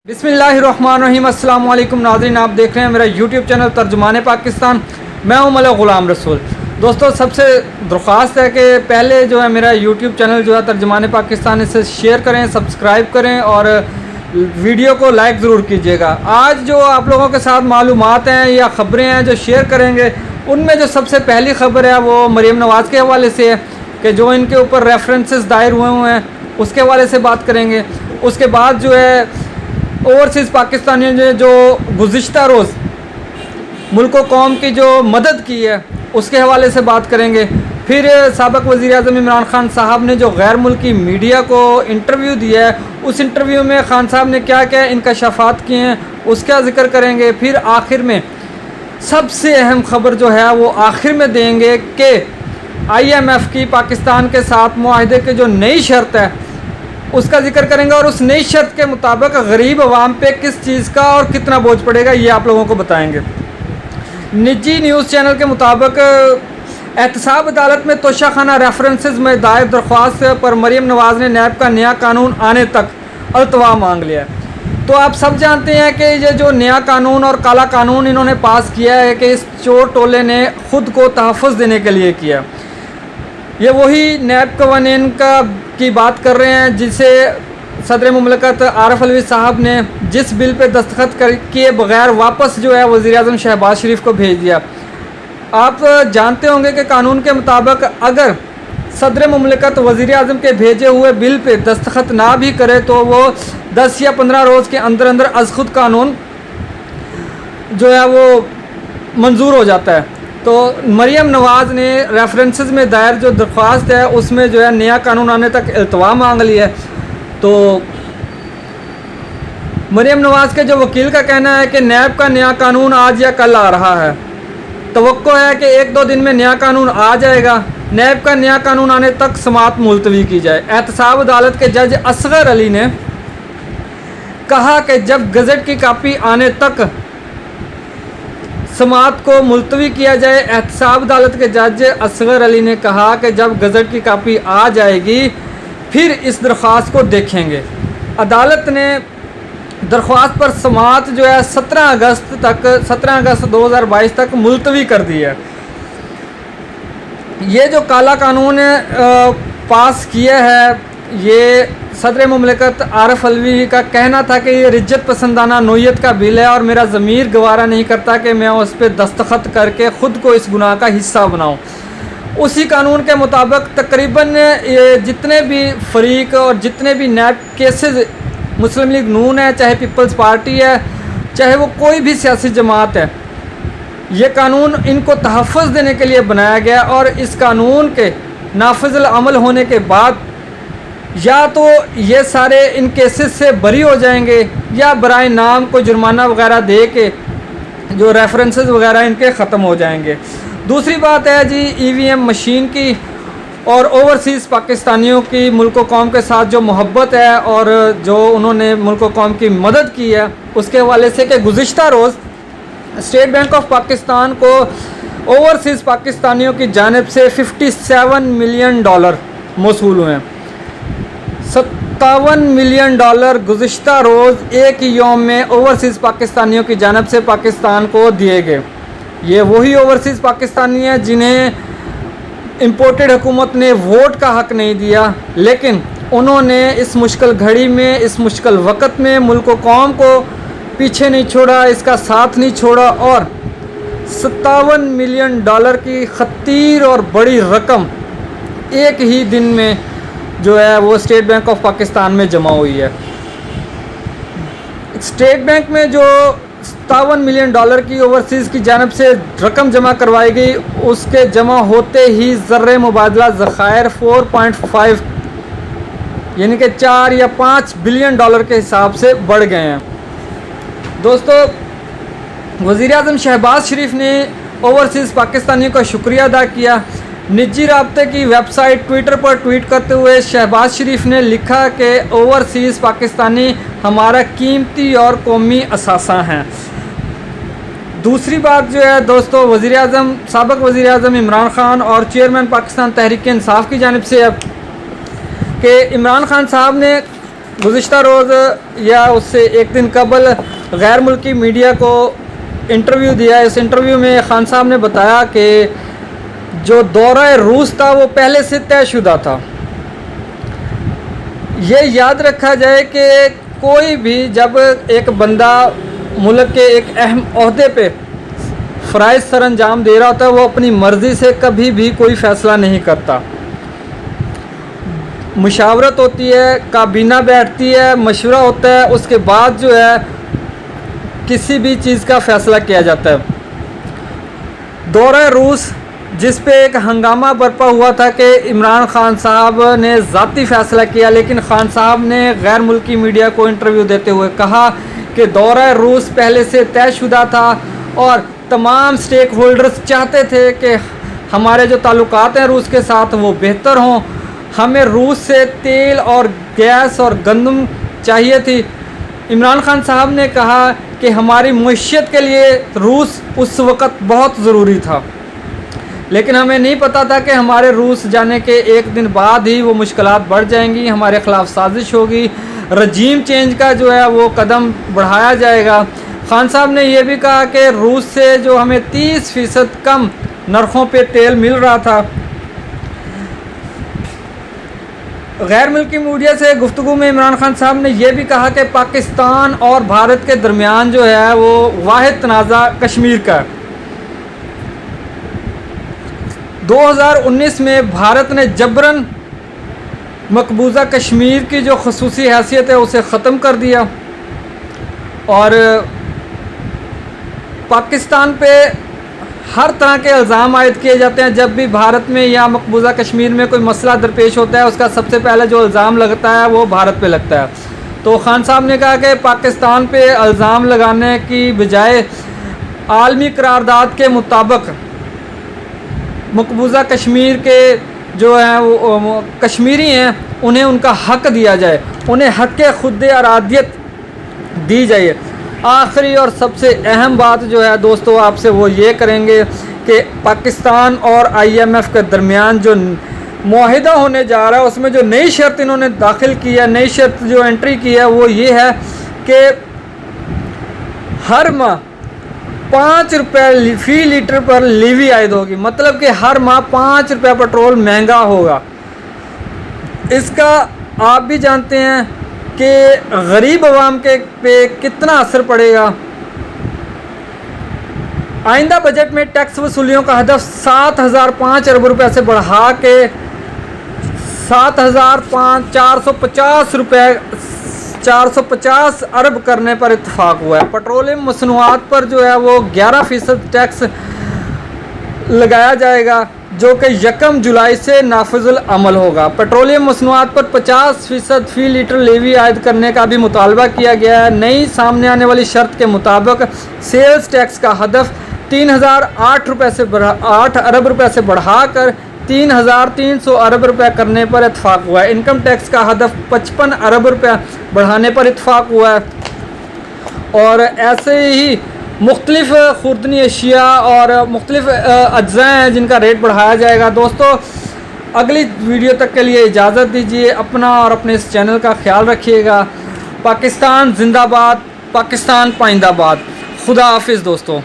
बिस्मिल्लाहिर्रहमानिर्रहीम। अस्सलाम वालेकुम नाज़रीन, आप देख रहे हैं मेरा यूट्यूब चैनल तर्जुमान पाकिस्तान। मैं हूं मलिक ग़ुलाम रसूल। दोस्तों, सबसे दरख्वास्त है कि पहले जो है मेरा यूट्यूब चैनल जो है तर्जुमान पाकिस्तान, इसे शेयर करें, सब्सक्राइब करें और वीडियो को लाइक ज़रूर कीजिएगा। आज जो आप लोगों के साथ मालूमात हैं या ख़बरें हैं जो शेयर करेंगे, उनमें जो सबसे पहली ख़बर है वो मरीम नवाज़ के हवाले से है कि जो इनके ऊपर रेफरेंसेस दायर हुए हैं उसके हवाले से बात करेंगे। उसके बाद जो है ओवरसीज़ पाकिस्तानियों ने जो गुज़िश्ता रोज़ मुल्क व कौम की जो मदद की है उसके हवाले से बात करेंगे। फिर साबिक़ वज़ीर-ए-आज़म इमरान खान साहब ने जो गैर मुल्की मीडिया को इंटरव्यू दिया है, उस इंटरव्यू में खान साहब ने क्या क्या इंकशाफात किए हैं उसका ज़िक्र करेंगे। फिर आखिर में सबसे अहम ख़बर जो है वो आखिर में देंगे कि IMF की पाकिस्तान के साथ मुआहदे की जो नई शर्त है उसका जिक्र करेंगे और उस नई शर्त के मुताबिक गरीब अवाम पे किस चीज़ का और कितना बोझ पड़ेगा ये आप लोगों को बताएंगे। निजी न्यूज़ चैनल के मुताबिक एहतसाब अदालत में तोशाखाना रेफरेंसेस में दायर दरख्वास्त पर मरीम नवाज़ ने नैब का नया कानून आने तक अल्तवा मांग लिया। तो आप सब जानते हैं कि ये जो नया कानून और काला कानून इन्होंने पास किया है कि इस चोर टोले ने ख़ुद को तहफ़्फ़ुज़ देने के लिए किया। ये वही नैब कवानीन की बात कर रहे हैं जिसे सदर मुमलकत आरिफ अलवी साहब ने जिस बिल पे दस्तखत किए बगैर वापस जो है वज़ीर-ए-आज़म शहबाज शरीफ को भेज दिया। आप जानते होंगे कि कानून के मुताबिक अगर सदर मुमलकत वज़ीर-ए-आज़म के भेजे हुए बिल पे दस्तखत ना भी करे तो वो 10 या 15 रोज़ के अंदर अंदर अज़ खुद कानून जो है वो मंजूर हो जाता है। तो मरीम नवाज़ ने रेफरेंसेस में दायर जो दरख्वास्त है उसमें जो है नया कानून आने तक इल्तवा मांग लिया है। तो मरीम नवाज़ के जो वकील का कहना है कि नैब का नया कानून आज या कल आ रहा है। तवक्को है कि 1-2 दिन में नया कानून आ जाएगा। नैब का नया कानून आने तक समाअत मुलतवी की जाए। एहतसाब अदालत के जज असगर अली ने कहा कि जब गज़ट की कापी आने तक समाअत को मुलतवी किया जाए। एहतसाब अदालत के जज असगर अली ने कहा कि जब गज़ट की कापी आ जाएगी फिर इस दरख्वास्त को देखेंगे। अदालत ने दरख्वास्त पर समाअत जो है 17 अगस्त 2022 तक मुलतवी कर दी है। ये जो काला कानून पास किया है, ये सदर मुमलकत आरिफ अलवी का कहना था कि ये रिज्जत पसंदाना नोयत का बिल है और मेरा ज़मीर गवारा नहीं करता कि मैं उस पर दस्तखत करके ख़ुद को इस गुनाह का हिस्सा बनाऊं। उसी कानून के मुताबिक तकरीबन जितने भी फरीक और जितने भी नैब केसेस मुस्लिम लीग नून है, चाहे पीपल्स पार्टी है, चाहे वो कोई भी सियासी जमात है, ये कानून इनको तहफ़्फ़ुज़ देने के लिए बनाया गया और इस कानून के नाफिज़ुल अमल होने के बाद या तो ये सारे इन केसेस से बरी हो जाएंगे या बराए नाम को जुर्माना वगैरह दे के जो रेफरेंसेस वगैरह इनके ख़त्म हो जाएंगे। दूसरी बात है जी EVM मशीन की और ओवरसीज़ पाकिस्तानियों की मुल्क व कौम के साथ जो मोहब्बत है और जो उन्होंने मुल्क व कौम की मदद की है उसके हवाले से कि गुज़िश्ता रोज़ स्टेट बैंक ऑफ पाकिस्तान को ओवरसीज़ पाकिस्तानियों की जानिब से $57 मिलियन मौसूल हुए हैं। $57 मिलियन गुज़िश्ता रोज़ एक ही यौम में ओवरसीज़ पाकिस्तानियों की जानिब से पाकिस्तान को दिए गए। ये वही ओवरसीज़ पाकिस्तानी हैं जिन्हें इम्पोर्टेड हुकूमत ने वोट का हक़ नहीं दिया, लेकिन उन्होंने इस मुश्किल घड़ी में, इस मुश्किल वक़्त में मुल्क व कौम को पीछे नहीं छोड़ा, इसका साथ नहीं छोड़ा और $57 मिलियन की खतीर और बड़ी रकम एक ही दिन में जो है वो स्टेट बैंक ऑफ पाकिस्तान में जमा हुई है। स्टेट बैंक में जो $57 मिलियन की ओवरसीज़ की जानिब से रकम जमा करवाई गई, उसके जमा होते ही ज़र्रे मुबादला ज़खायर 4.5 यानी कि 4 या 5 बिलियन डॉलर के हिसाब से बढ़ गए हैं। दोस्तों, वज़ीर-ए-आज़म शहबाज शरीफ ने ओवरसीज़ पाकिस्तानियों का शुक्रिया अदा किया। निजी राब्ते की वेबसाइट ट्विटर पर ट्वीट करते हुए शहबाज शरीफ ने लिखा कि ओवरसीज़ पाकिस्तानी हमारा कीमती और कौमी असासा हैं। दूसरी बात जो है दोस्तों, साबिक़ वज़ीर-ए-आज़म इमरान खान और चेयरमैन पाकिस्तान तहरीक इंसाफ की जानिब से अब कि इमरान खान साहब ने गुज़िश्ता रोज़ या उससे एक दिन कबल गैर मुल्की मीडिया को इंटरव्यू दिया। इस इंटरव्यू में खान साहब ने बताया कि जो दौरा रूस था वो पहले से तयशुदा था। ये याद रखा जाए कि कोई भी जब एक बंदा मुल्क के एक अहम ओहदे पे फ़राइज़ सर अंजाम दे रहा होता है, वो अपनी मर्ज़ी से कभी भी कोई फ़ैसला नहीं करता। मुशावरत होती है, काबीना बैठती है, मशवरा होता है, उसके बाद जो है किसी भी चीज़ का फ़ैसला किया जाता है। दौरा रूस जिस पे एक हंगामा बरपा हुआ था कि इमरान खान साहब ने ज़ाती फ़ैसला किया, लेकिन खान साहब ने गैर मुल्की मीडिया को इंटरव्यू देते हुए कहा कि दौरा रूस पहले से तयशुदा था और तमाम स्टेक होल्डर्स चाहते थे कि हमारे जो ताल्लुकात हैं रूस के साथ वो बेहतर हों। हमें रूस से तेल और गैस और गंदम चाहिए थी। इमरान खान साहब ने कहा कि हमारी मईशत के लिए रूस उस वक़्त बहुत ज़रूरी था, लेकिन हमें नहीं पता था कि हमारे रूस जाने के एक दिन बाद ही वो मुश्किलात बढ़ जाएंगी, हमारे ख़िलाफ़ साजिश होगी, रजीम चेंज का जो है वो कदम बढ़ाया जाएगा। खान साहब ने यह भी कहा कि रूस से जो हमें 30% कम नरखों पे तेल मिल रहा था। गैर मुल्की मीडिया से गुफ्तगू में इमरान खान साहब ने यह भी कहा कि पाकिस्तान और भारत के दरमियान जो है वो वाहिद तनाज़ा कश्मीर का है। 2019 में भारत ने जबरन मकबूजा कश्मीर की जो खसूसी हैसियत है उसे ख़त्म कर दिया और पाकिस्तान पे हर तरह के इल्ज़ाम आयद किए जाते हैं। जब भी भारत में या मकबूजा कश्मीर में कोई मसला दरपेश होता है, उसका सबसे पहले जो इल्ज़ाम लगता है वो भारत पे लगता है। तो खान साहब ने कहा कि पाकिस्तान पे इल्ज़ाम लगाने की बजाय आलमी करारदाद के मुताबिक मकबूजा कश्मीर के जो हैं वो कश्मीरी हैं, उन्हें उनका हक़ दिया जाए, उन्हें हक़ खुद अरादियत दी जाए। आखिरी और सबसे अहम बात जो है दोस्तों आपसे वो ये करेंगे कि पाकिस्तान और IMF के दरमियान जो मुआहिदा होने जा रहा है उसमें जो नई शर्त इन्होंने दाखिल की है, नई शर्त जो एंट्री की है वो ये है कि हर माह 5 रुपये फ़ी लीटर पर लीवी आयद होगी। मतलब कि हर माह 5 रुपये पेट्रोल महंगा होगा। इसका आप भी जानते हैं कि गरीब आवाम के पे कितना असर पड़ेगा। आइंदा बजट में टैक्स वसूलियों का हदफ 7,005 अरब रुपये से बढ़ा के 450 अरब करने पर इत्तेफाक हुआ है। पेट्रोलियम मसनूआत पर जो है वो 11% टैक्स लगाया जाएगा जो कि 1 जुलाई से नाफिजुल अमल होगा। पेट्रोलियम मसनूआत पर 50% फ़ी लीटर लेवी आयद करने का भी मुतालबा किया गया है। नई सामने आने वाली शर्त के मुताबिक सेल्स टैक्स का हदफ 8 अरब रुपये से बढ़ाकर 3,300 अरब रुपये करने पर इत्तेफाक हुआ है। इनकम टैक्स का हदफ 55 अरब रुपये बढ़ाने पर इत्तेफाक हुआ है। और ऐसे ही मुख्तलिफ़ खुर्दनी अशिया और मुख्तलिफ़ अज्जा हैं जिनका रेट बढ़ाया जाएगा। दोस्तों अगली वीडियो तक के लिए इजाज़त दीजिए। अपना और अपने इस चैनल का ख्याल रखिएगा। पाकिस्तान जिंदाबाद, पाकिस्तान पाइंदाबाद। खुदा हाफिज़ दोस्तों।